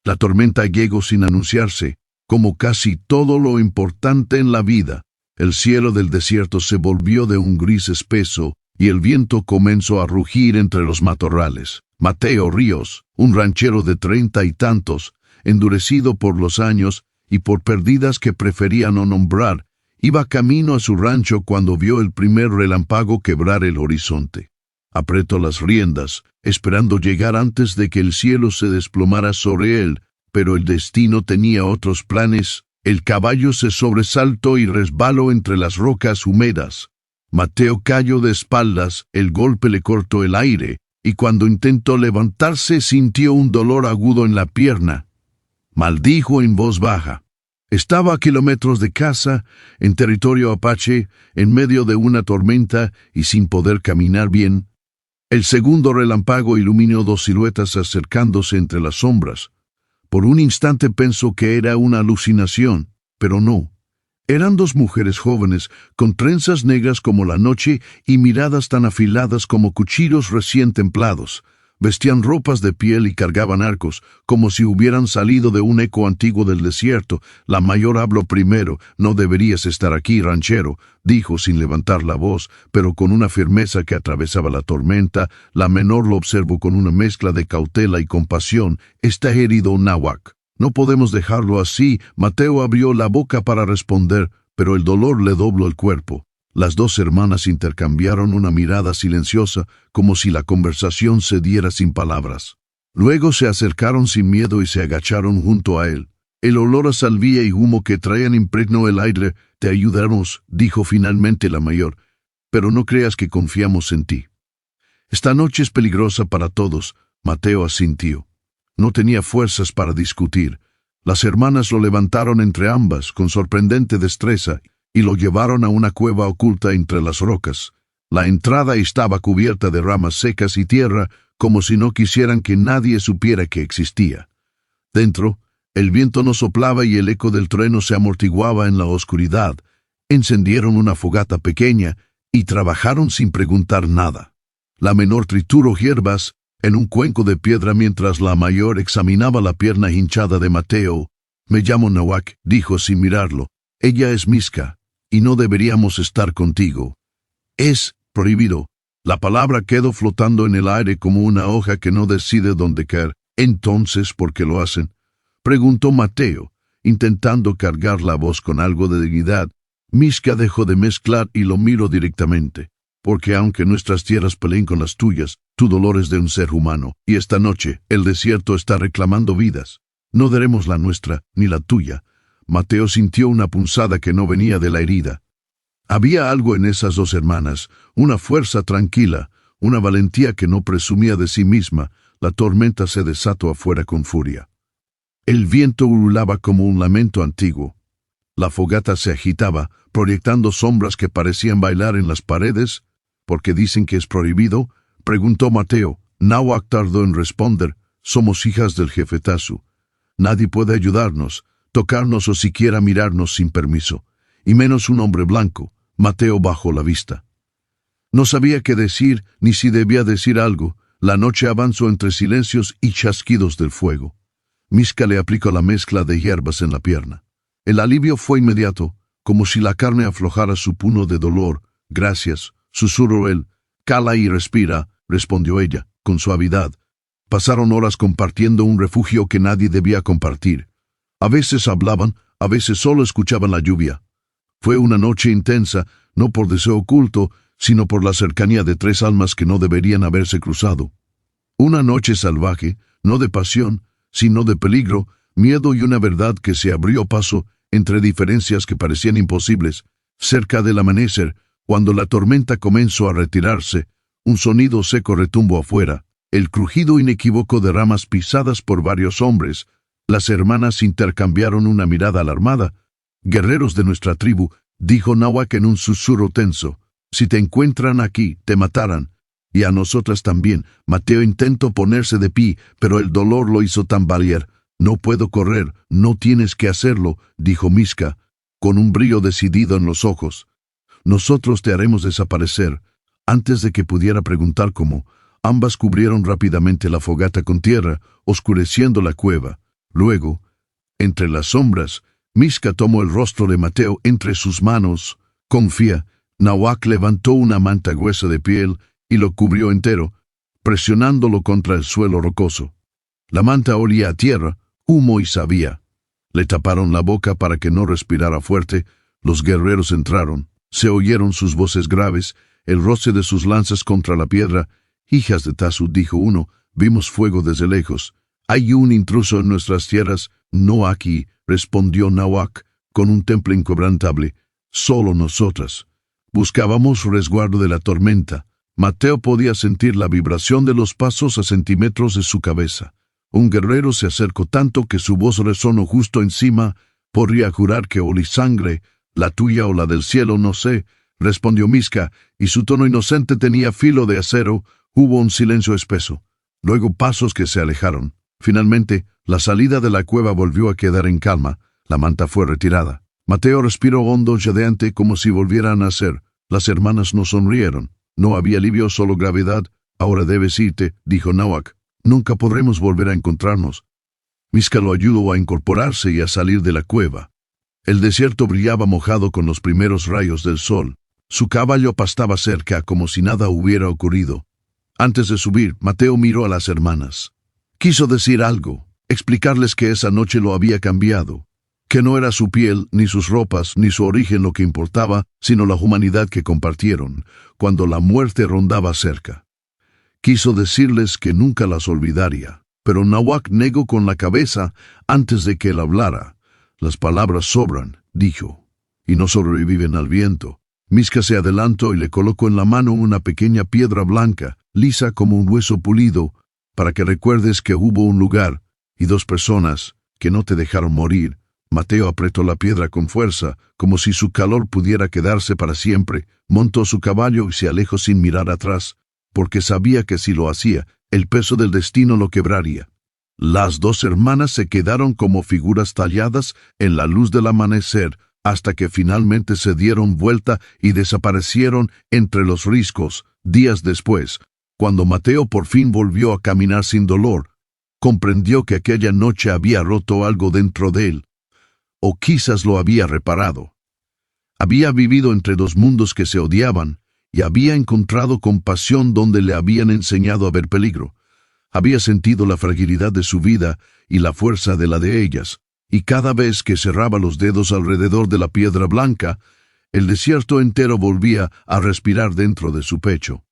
La tormenta llegó sin anunciarse, como casi todo lo importante en la vida. El cielo del desierto se volvió de un gris espeso, y el viento comenzó a rugir entre los matorrales. Mateo Ríos, un ranchero de 30 y tantos, endurecido por los años y por pérdidas que prefería no nombrar, iba camino a su rancho cuando vio el primer relámpago quebrar el horizonte. Apretó las riendas, esperando llegar antes de que el cielo se desplomara sobre él, pero el destino tenía otros planes. El caballo se sobresaltó y resbaló entre las rocas húmedas. Mateo cayó de espaldas, el golpe le cortó el aire, y cuando intentó levantarse sintió un dolor agudo en la pierna. Maldijo en voz baja. Estaba a kilómetros de casa, en territorio apache, en medio de una tormenta y sin poder caminar bien. El segundo relámpago iluminó dos siluetas acercándose entre las sombras. Por un instante pensó que era una alucinación, pero no. Eran dos mujeres jóvenes, con trenzas negras como la noche y miradas tan afiladas como cuchillos recién templados. Vestían ropas de piel y cargaban arcos, como si hubieran salido de un eco antiguo del desierto. La mayor habló primero. «No deberías estar aquí, ranchero», dijo sin levantar la voz, pero con una firmeza que atravesaba la tormenta. La menor lo observó con una mezcla de cautela y compasión. «Está herido, náhuatl. No podemos dejarlo así». Mateo abrió la boca para responder, pero el dolor le dobló el cuerpo. Las dos hermanas intercambiaron una mirada silenciosa, como si la conversación se diera sin palabras. Luego se acercaron sin miedo y se agacharon junto a él. El olor a salvia y humo que traían impregnó el aire. «Te ayudaremos», dijo finalmente la mayor, «pero no creas que confiamos en ti». «Esta noche es peligrosa para todos», Mateo asintió. No tenía fuerzas para discutir. Las hermanas lo levantaron entre ambas con sorprendente destreza y lo llevaron a una cueva oculta entre las rocas. La entrada estaba cubierta de ramas secas y tierra, como si no quisieran que nadie supiera que existía. Dentro, el viento no soplaba y el eco del trueno se amortiguaba en la oscuridad. Encendieron una fogata pequeña y trabajaron sin preguntar nada. La menor trituró hierbas en un cuenco de piedra mientras la mayor examinaba la pierna hinchada de Mateo. «Me llamo náhuatl», dijo sin mirarlo. «Ella es Miska, y no deberíamos estar contigo». «Es prohibido». La palabra quedó flotando en el aire como una hoja que no decide dónde caer. «Entonces, ¿por qué lo hacen?», preguntó Mateo, intentando cargar la voz con algo de dignidad. Miska dejó de mezclar y lo miró directamente. «Porque aunque nuestras tierras peleen con las tuyas, tu dolor es de un ser humano, y esta noche el desierto está reclamando vidas. No daremos la nuestra, ni la tuya». Mateo sintió una punzada que no venía de la herida. Había algo en esas dos hermanas, una fuerza tranquila, una valentía que no presumía de sí misma. La tormenta se desató afuera con furia. El viento ululaba como un lamento antiguo. La fogata se agitaba, proyectando sombras que parecían bailar en las paredes. «¿Por qué dicen que es prohibido?», preguntó Mateo. Náhuatl tardó en responder. «Somos hijas del jefetazo. Nadie puede ayudarnos, tocarnos o siquiera mirarnos sin permiso, y menos un hombre blanco». Mateo bajó la vista. No sabía qué decir, ni si debía decir algo. La noche avanzó entre silencios y chasquidos del fuego. Miska le aplicó la mezcla de hierbas en la pierna. El alivio fue inmediato, como si la carne aflojara su puño de dolor. «Gracias», susurró él. «Cala y respira», respondió ella, con suavidad. Pasaron horas compartiendo un refugio que nadie debía compartir. A veces hablaban, a veces solo escuchaban la lluvia. Fue una noche intensa, no por deseo oculto, sino por la cercanía de tres almas que no deberían haberse cruzado. Una noche salvaje, no de pasión, sino de peligro, miedo y una verdad que se abrió paso entre diferencias que parecían imposibles. Cerca del amanecer, cuando la tormenta comenzó a retirarse, un sonido seco retumbó afuera, el crujido inequívoco de ramas pisadas por varios hombres. Las hermanas intercambiaron una mirada alarmada. «Guerreros de nuestra tribu», dijo náhuatl en un susurro tenso. «Si te encuentran aquí, te matarán. Y a nosotras también». Mateo intentó ponerse de pie, pero el dolor lo hizo tambalear. «No puedo correr». «No tienes que hacerlo», dijo Miska, con un brillo decidido en los ojos. «Nosotros te haremos desaparecer». Antes de que pudiera preguntar cómo, ambas cubrieron rápidamente la fogata con tierra, oscureciendo la cueva. Luego, entre las sombras, Miska tomó el rostro de Mateo entre sus manos. Confía. Nahuac levantó una manta gruesa de piel y lo cubrió entero, presionándolo contra el suelo rocoso. La manta olía a tierra, humo y savia. Le taparon la boca para que no respirara fuerte. Los guerreros entraron. Se oyeron sus voces graves, el roce de sus lanzas contra la piedra. «Hijas de Tazu», dijo uno, «vimos fuego desde lejos. Hay un intruso en nuestras tierras». «No aquí», respondió Nahuac, con un temple inquebrantable. «Solo nosotras». Buscábamos resguardo de la tormenta. Mateo podía sentir la vibración de los pasos a centímetros de su cabeza. Un guerrero se acercó tanto que su voz resonó justo encima. «Podría jurar que olí sangre, la tuya o la del cielo, no sé», respondió Miska, y su tono inocente tenía filo de acero. Hubo un silencio espeso. Luego pasos que se alejaron. Finalmente, la salida de la cueva volvió a quedar en calma. La manta fue retirada. Mateo respiró hondo, jadeante, como si volviera a nacer. Las hermanas no sonrieron. No había alivio, solo gravedad. «Ahora debes irte», dijo Nahuac. «Nunca podremos volver a encontrarnos». Miska lo ayudó a incorporarse y a salir de la cueva. El desierto brillaba mojado con los primeros rayos del sol. Su caballo pastaba cerca como si nada hubiera ocurrido. Antes de subir, Mateo miró a las hermanas. Quiso decir algo, explicarles que esa noche lo había cambiado, que no era su piel, ni sus ropas, ni su origen lo que importaba, sino la humanidad que compartieron, cuando la muerte rondaba cerca. Quiso decirles que nunca las olvidaría, pero Nahuac negó con la cabeza antes de que él hablara. «Las palabras sobran», dijo, «y no sobreviven al viento». Miska se adelantó y le colocó en la mano una pequeña piedra blanca, lisa como un hueso pulido, para que recuerdes que hubo un lugar y dos personas que no te dejaron morir. Mateo apretó la piedra con fuerza, como si su calor pudiera quedarse para siempre. Montó su caballo y se alejó sin mirar atrás, porque sabía que si lo hacía, el peso del destino lo quebraría. Las dos hermanas se quedaron como figuras talladas en la luz del amanecer, hasta que finalmente se dieron vuelta y desaparecieron entre los riscos. Días después, cuando Mateo por fin volvió a caminar sin dolor, comprendió que aquella noche había roto algo dentro de él, o quizás lo había reparado. Había vivido entre dos mundos que se odiaban, y había encontrado compasión donde le habían enseñado a ver peligro. Había sentido la fragilidad de su vida y la fuerza de la de ellas, y cada vez que cerraba los dedos alrededor de la piedra blanca, el desierto entero volvía a respirar dentro de su pecho.